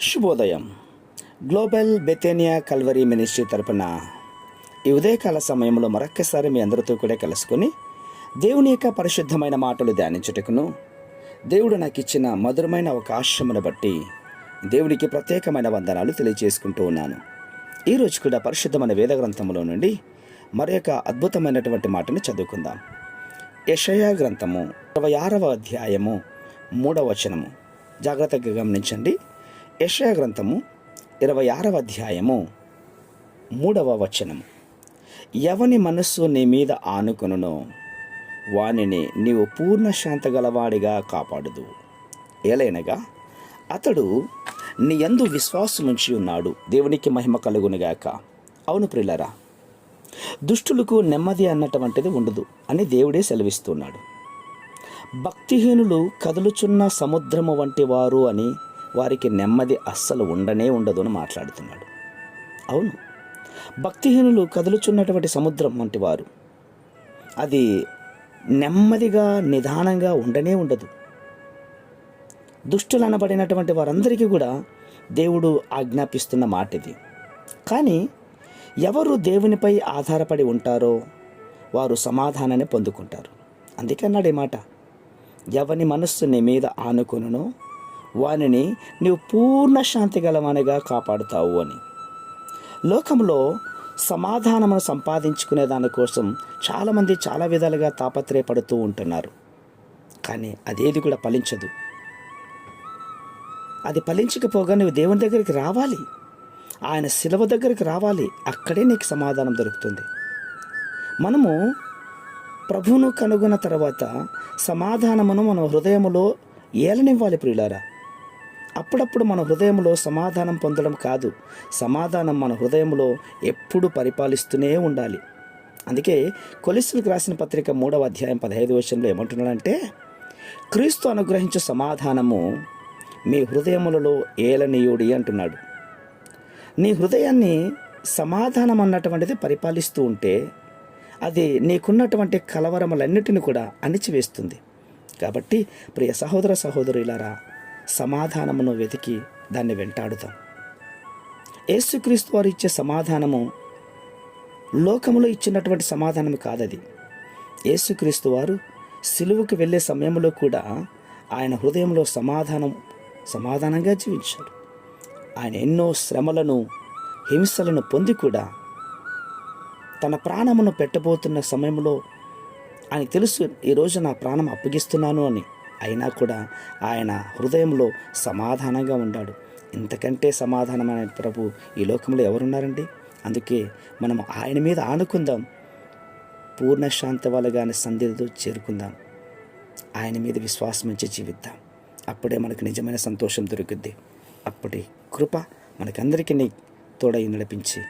శుభోదయం. Global బెతేనియా Calvary ministry తరపున ఈ ఉదయకాల సమయంలో మరొక్కసారి మీ అందరితో కూడా కలుసుకొని దేవుని యొక్క పరిశుద్ధమైన మాటలు ధ్యానించుటకును, దేవుడు నాకు ఇచ్చిన మధురమైన అవకాశమును బట్టి దేవుడికి ప్రత్యేకమైన వందనాలు తెలియజేసుకుంటూ ఉన్నాను. ఈరోజు కూడా పరిశుద్ధమైన వేద గ్రంథములో నుండి మరొక అద్భుతమైనటువంటి మాటని చదువుకుందాం. యెషయా గ్రంథము 26వ అధ్యాయము 3వ వచనము. జాగ్రత్తగా గమనించండి. యెషయా గ్రంథము 26వ అధ్యాయము 3వ వచనము. ఎవని మనస్సు నీ మీద ఆనుకొనునో వానిని నీవు పూర్ణ శాంతి గలవాడిగా కాపాడుదు. ఏలైనగా అతడు నీ యందు విశ్వాసముంచి ఉన్నాడు. దేవునికి మహిమ కలుగునుగాక. అవును ప్రియులారా, దుష్టులకు నెమ్మది అన్నటువంటిది ఉండదు అని దేవుడే సెలవిస్తున్నాడు. భక్తిహీనులు కదులుచున్న సముద్రము వంటి వారు అని వారికి నెమ్మది అస్సలు ఉండదు అని మాట్లాడుతున్నాడు. అవును, భక్తిహీనులు కదులుచున్నటువంటి సముద్రం వంటి వారు. అది నెమ్మదిగా నిదానంగా ఉండదు. దుష్టులు అనబడినటువంటి వారందరికీ కూడా దేవుడు ఆజ్ఞాపిస్తున్న మాట ఇది. కానీ ఎవరు దేవునిపై ఆధారపడి ఉంటారో వారు సమాధానాన్ని పొందుకుంటారు. అందుకే అన్నాడు ఈ మాట, ఎవని మనస్సు నీ మీద ఆనుకొనునో వానిని నీవు పూర్ణ శాంతి గలవానిగా కాపాడుతావు అని. లోకంలో సమాధానమును సంపాదించుకునే దానికోసం చాలామంది చాలా విధాలుగా తాపత్రయపడుతూ ఉంటున్నారు. కానీ అదేది కూడా ఫలించదు. అది ఫలించకపోగా నువ్వు దేవుని దగ్గరికి రావాలి, ఆయన శిలువ దగ్గరికి రావాలి. అక్కడే నీకు సమాధానం దొరుకుతుంది. మనము ప్రభువును కనుగొన్న తర్వాత సమాధానమును మన హృదయములో ఏలనివ్వాలి ప్రియులారా. అప్పుడప్పుడు మన హృదయంలో సమాధానం పొందడం కాదు, సమాధానం మన హృదయంలో ఎప్పుడు పరిపాలిస్తూనే ఉండాలి. అందుకే కొలస్సీలకు రాసిన పత్రిక 3వ అధ్యాయం 15వ వచనంలో ఏమంటున్నాడంటే, క్రీస్తు అనుగ్రహించే సమాధానము మీ హృదయములలో ఏలనీయుడి అంటున్నాడు. నీ హృదయాన్ని సమాధానం అన్నటువంటిది పరిపాలిస్తూ ఉంటే అది నీకున్నటువంటి కలవరములన్నిటిని కూడా అణిచివేస్తుంది. కాబట్టి ప్రియ సహోదర సహోదరులారా, సమాధానమును వెతికి దాన్ని వెంటాడుతాం. యేసుక్రీస్తు వారు ఇచ్చే సమాధానము లోకములో ఇచ్చినటువంటి సమాధానం కాదది. యేసుక్రీస్తు వారు సిలువకు వెళ్ళే సమయంలో కూడా ఆయన హృదయంలో సమాధానంగా జీవించాడు. ఆయన ఎన్నో శ్రమలను హింసలను పొంది కూడా తన ప్రాణమును పెట్టబోతున్న సమయంలో ఆయన తెలుసు, ఈరోజు నా ప్రాణం అప్పగిస్తున్నాను అని. అయినా కూడా ఆయన హృదయంలో సమాధానంగా ఉన్నాడు. ఇంతకంటే సమాధానమైన ప్రభు ఈ లోకంలో ఎవరున్నారండి? అందుకే మనం ఆయన మీద ఆనుకుందాం, పూర్ణ శాంతి వలగానే సన్నిధితో చేరుకుందాం, ఆయన మీద విశ్వాసం ఉంచి జీవిద్దాం. అప్పుడే మనకు నిజమైన సంతోషం దొరుకుద్ది. అప్పటి కృప మనకందరికీ తోడై నడిపించి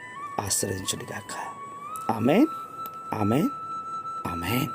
ఆశీర్వదించుగాక. ఆమేన్, ఆమేన్, ఆమేన్.